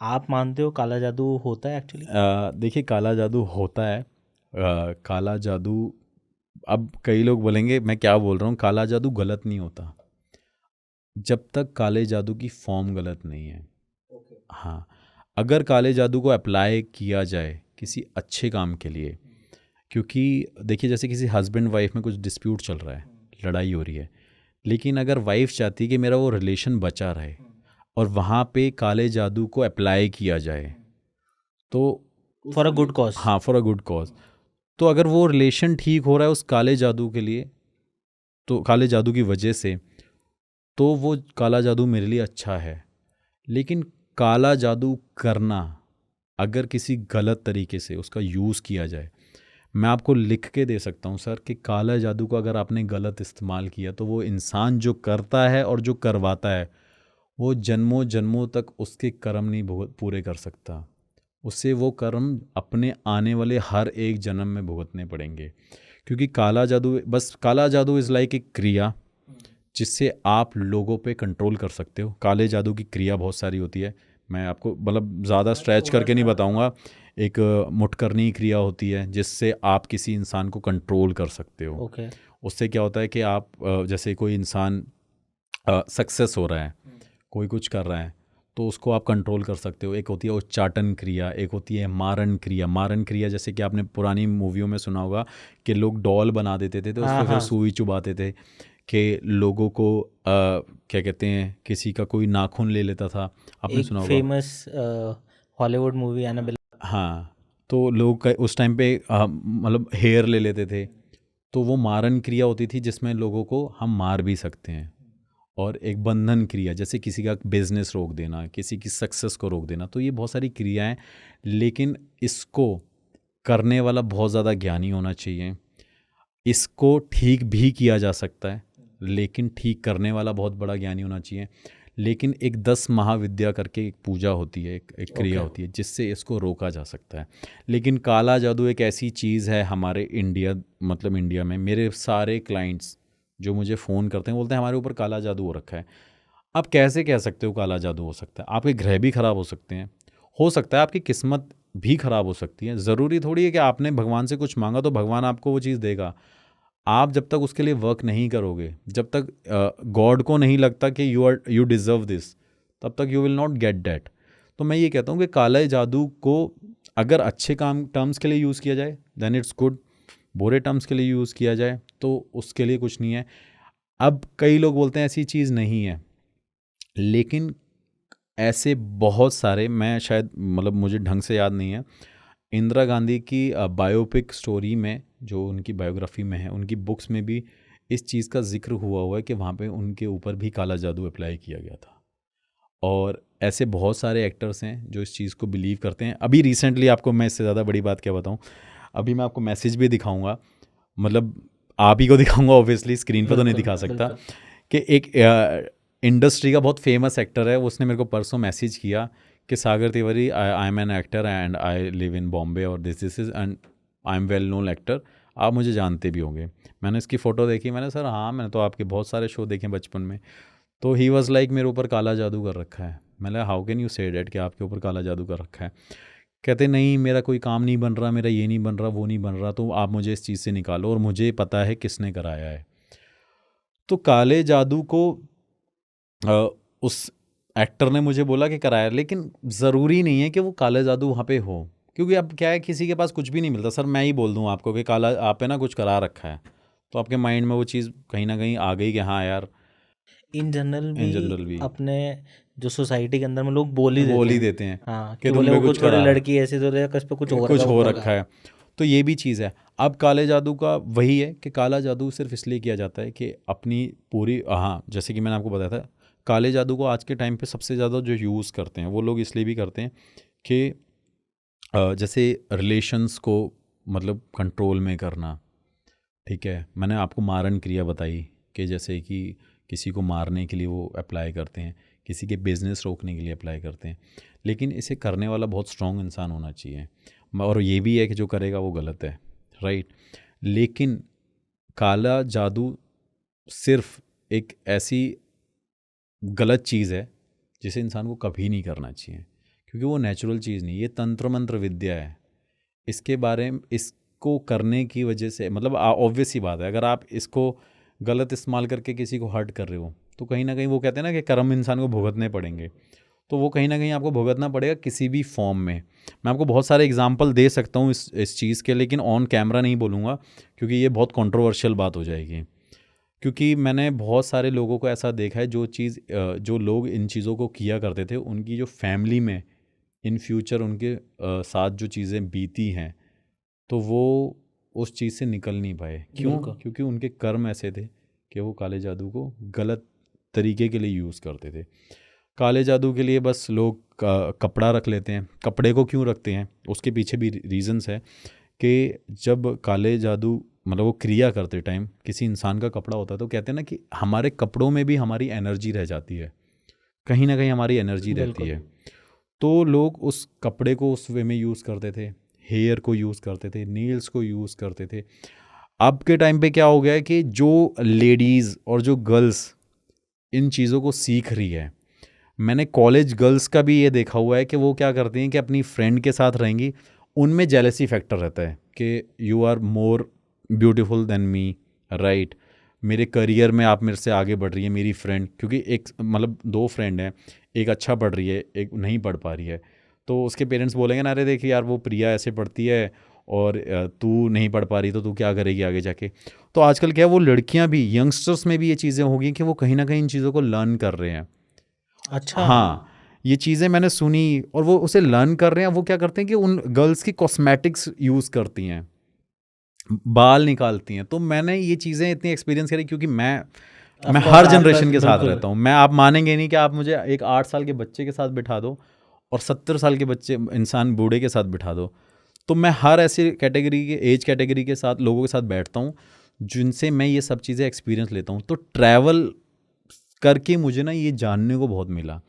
आप मानते हो काला जादू होता है एक्चुअली? देखिए, काला जादू होता है। काला जादू, अब कई लोग बोलेंगे मैं क्या बोल रहा हूँ, काला जादू गलत नहीं होता जब तक काले जादू की फॉर्म गलत नहीं है। ओके। हाँ, अगर काले जादू को अप्लाई किया जाए किसी अच्छे काम के लिए, क्योंकि देखिए जैसे किसी हस्बैंड वाइफ में कुछ डिस्प्यूट चल रहा है, लड़ाई हो रही है, लेकिन अगर वाइफ चाहती है कि मेरा वो रिलेशन बचा रहे और वहाँ पे काले जादू को अप्लाई किया जाए, तो फॉर अ गुड कॉज। हाँ, फॉर अ गुड कॉज, तो अगर वो रिलेशन ठीक हो रहा है उस काले जादू के लिए, तो काले जादू की वजह से, तो वो काला जादू मेरे लिए अच्छा है। लेकिन काला जादू करना अगर किसी गलत तरीके से उसका यूज़ किया जाए, मैं आपको लिख के दे सकता हूँ सर कि काला जादू को अगर आपने गलत इस्तेमाल किया तो वो इंसान जो करता है और जो करवाता है, वो जन्मों जन्मों तक उसके कर्म नहीं पूरे कर सकता। उससे वो कर्म अपने आने वाले हर एक जन्म में भुगतने पड़ेंगे। क्योंकि काला जादू, बस काला जादू इज़ लाइक एक क्रिया जिससे आप लोगों पे कंट्रोल कर सकते हो। काले जादू की क्रिया बहुत सारी होती है, मैं आपको मतलब ज़्यादा स्ट्रेच करके नहीं बताऊंगा। एक मुटकरनी क्रिया होती है जिससे आप किसी इंसान को कंट्रोल कर सकते हो। ओके। उससे क्या होता है कि आप जैसे कोई इंसान सक्सेस हो रहा है, कोई कुछ कर रहा है, तो उसको आप कंट्रोल कर सकते हो। एक होती है उच्चाटन क्रिया, एक होती है मारन क्रिया। मारन क्रिया जैसे कि आपने पुरानी मूवियों में सुना होगा कि लोग डॉल बना देते थे तो उस हाँ पर फिर हाँ। सुई चुबाते थे, कि लोगों को क्या कहते हैं, किसी का कोई नाखून ले लेता था, आपने एक सुना होगा। Famous Hollywood movie Annabelle. हाँ, तो लोग उस टाइम पे मतलब हेयर ले लेते थे, तो वो मारन क्रिया होती थी जिसमें लोगों को हम मार भी सकते हैं। और एक बंधन क्रिया, जैसे किसी का बिजनेस रोक देना, किसी की सक्सेस को रोक देना, तो ये बहुत सारी क्रियाएं। लेकिन इसको करने वाला बहुत ज़्यादा ज्ञानी होना चाहिए। इसको ठीक भी किया जा सकता है, लेकिन ठीक करने वाला बहुत बड़ा ज्ञानी होना चाहिए। लेकिन एक 10 महाविद्या करके एक पूजा होती है, एक क्रिया ओके। होती है जिससे इसको रोका जा सकता है। लेकिन काला जादू एक ऐसी चीज़ है हमारे इंडिया, मतलब इंडिया में मेरे सारे क्लाइंट्स जो मुझे फ़ोन करते हैं बोलते हैं हमारे ऊपर काला जादू हो रखा है। आप कैसे कह सकते हो काला जादू हो सकता है? आपके ग्रह भी खराब हो सकता है आपकी किस्मत भी खराब हो सकती है। ज़रूरी थोड़ी है कि आपने भगवान से कुछ मांगा तो भगवान आपको वो चीज़ देगा। आप जब तक उसके लिए वर्क नहीं करोगे, जब तक गॉड को नहीं लगता कि यू डिज़र्व दिस, तब तक you will not get that. तो मैं ये कहता हूँ कि काले जादू को अगर अच्छे काम टर्म्स के लिए यूज़ किया जाए देन इट्स गुड, बुरे टर्म्स के लिए यूज़ किया जाए तो उसके लिए कुछ नहीं है। अब कई लोग बोलते हैं ऐसी चीज़ नहीं है, लेकिन ऐसे बहुत सारे, मैं शायद मतलब मुझे ढंग से याद नहीं है, इंदिरा गांधी की बायोपिक स्टोरी में, जो उनकी बायोग्राफी में है, उनकी बुक्स में भी इस चीज़ का जिक्र हुआ है कि वहाँ पे उनके ऊपर भी काला जादू अप्लाई किया गया था। और ऐसे बहुत सारे एक्टर्स हैं जो इस चीज़ को बिलीव करते हैं। अभी रिसेंटली आपको मैं इससे ज़्यादा बड़ी बात क्या बताऊँ, अभी मैं आपको मैसेज भी दिखाऊंगा, मतलब आप ही को दिखाऊंगा, ऑब्वियसली स्क्रीन पर तो नहीं बिल्कुल दिखा सकता, बिल्कुल। कि एक इंडस्ट्री का बहुत फेमस एक्टर है, उसने मेरे को परसों मैसेज किया कि Sagar Tiwari, I am an actor and I live in Bombay और this is and I am well known actor, आप मुझे जानते भी होंगे। मैंने इसकी फ़ोटो देखी, मैंने सर हाँ मैंने तो आपके बहुत सारे शो देखे बचपन में। तो ही वॉज़ लाइक मेरे ऊपर काला जादू कर रखा है। मैंने how can you say that कि आपके ऊपर काला जादू कर रखा है? कहते नहीं मेरा कोई काम नहीं बन रहा, मेरा ये नहीं बन रहा, वो नहीं बन रहा, तो आप मुझे इस चीज़ से निकालो और मुझे पता है किसने कराया है। तो काले जादू को उस एक्टर ने मुझे बोला कि कराया, लेकिन ज़रूरी नहीं है कि वो काला जादू वहाँ पे हो। क्योंकि अब क्या है, किसी के पास कुछ भी नहीं मिलता। सर मैं ही बोल दूँ आपको कि काला आप पे ना कुछ करा रखा है, तो आपके माइंड में वो चीज़ कहीं ना कहीं आ गई कि हाँ यार। इन जनरल इन भी जनरल भी अपने जो सोसाइटी के अंदर में लोग बोल ही बोल देते ही हैं। देते हैं हाँ, कि कि तुम बोले पे वो कुछ कुछ बोले करा, लड़की ऐसी तो कस पे कुछ और कुछ हो होगा। रखा है। तो ये भी चीज़ है। अब काले जादू का वही है कि काला जादू सिर्फ इसलिए किया जाता है कि अपनी पूरी, हाँ जैसे कि मैंने आपको बताया था, काले जादू को आज के टाइम पे सबसे ज़्यादा जो यूज़ करते हैं वो लोग इसलिए भी करते हैं कि जैसे रिलेशंस को मतलब कंट्रोल में करना। ठीक है, मैंने आपको मारन क्रिया बताई कि जैसे कि किसी को मारने के लिए वो अप्लाई करते हैं, किसी के बिजनेस रोकने के लिए अप्लाई करते हैं। लेकिन इसे करने वाला बहुत स्ट्रांग इंसान होना चाहिए, और ये भी है कि जो करेगा वो गलत है, राइट। लेकिन काला जादू सिर्फ एक ऐसी गलत चीज़ है जिसे इंसान को कभी नहीं करना चाहिए। क्योंकि वो नेचुरल चीज़ नहीं, ये तंत्र मंत्र विद्या है। इसके बारे में, इसको करने की वजह से मतलब ऑब्वियस सी बात है, अगर आप इसको गलत इस्तेमाल करके किसी को हर्ट कर रहे हो तो कहीं ना कहीं वो कहते हैं ना कि कर्म इंसान को भुगतने पड़ेंगे, तो वो कहीं ना कहीं आपको भुगतना पड़ेगा किसी भी फॉर्म में। मैं आपको बहुत सारे एग्जांपल दे सकता हूँ इस चीज़ के, लेकिन ऑन कैमरा नहीं बोलूँगा क्योंकि ये बहुत कंट्रोवर्शियल बात हो जाएगी। क्योंकि मैंने बहुत सारे लोगों को ऐसा देखा है जो लोग इन चीज़ों को किया करते थे, उनकी जो फैमिली में इन फ्यूचर उनके साथ जो चीज़ें बीती हैं तो वो उस चीज़ से निकल नहीं पाए। क्यों? बिल्कुल। क्योंकि उनके कर्म ऐसे थे कि वो काले जादू को गलत तरीके के लिए यूज़ करते थे। काले जादू के लिए बस लोग कपड़ा रख लेते हैं। कपड़े को क्यों रखते हैं, उसके पीछे भी रीजंस है कि जब काले जादू मतलब वो क्रिया करते टाइम किसी इंसान का कपड़ा होता है तो कहते हैं ना कि हमारे कपड़ों में भी हमारी एनर्जी रह जाती है, कहीं ना कहीं हमारी एनर्जी रहती बिल्कुल। है। तो लोग उस कपड़े को उस वे में यूज़ करते थे, हेयर को यूज़ करते थे, नेल्स को यूज़ करते थे। अब के टाइम पे क्या हो गया है कि जो लेडीज़ और जो गर्ल्स इन चीज़ों को सीख रही है, मैंने कॉलेज गर्ल्स का भी ये देखा हुआ है कि वो क्या करती हैं कि अपनी फ्रेंड के साथ रहेंगी, उनमें जेलसी फैक्टर रहता है कि you are more beautiful than me, right, मेरे करियर में आप मेरे से आगे बढ़ रही है मेरी फ्रेंड, क्योंकि एक मतलब दो फ्रेंड हैं, एक अच्छा पढ़ रही है एक नहीं पढ़ पा रही है, तो उसके पेरेंट्स बोलेंगे ना, अरे देखिए यार वो प्रिया ऐसे पढ़ती है और तू नहीं पढ़ पा रही तो तू क्या करेगी आगे जाके। तो आजकल क्या है, वो लड़कियां भी, यंगस्टर्स में भी ये चीज़ें होगी कि वो कहीं ना कहीं इन चीज़ों को लर्न कर रहे हैं। अच्छा। हाँ, ये चीज़ें मैंने सुनी और वो उसे लर्न कर रहे हैं। वो क्या करते हैं कि उन गर्ल्स की कॉस्मेटिक्स यूज़ करती हैं, बाल निकालती हैं। तो मैंने ये चीज़ें इतनी एक्सपीरियंस करी क्योंकि मैं Of course, हर आजकल जनरेशन के साथ बिल्कुल। रहता हूँ। मैं, आप मानेंगे नहीं कि आप मुझे एक 8 साल के बच्चे के साथ बिठा दो और 70 साल के बच्चे इंसान बूढ़े के साथ बिठा दो, तो मैं हर ऐसी कैटेगरी के, एज कैटेगरी के साथ लोगों के साथ बैठता हूँ जिनसे मैं ये सब चीज़ें एक्सपीरियंस लेता हूँ। तो ट्रैवल करके मुझे ना ये जानने को बहुत मिला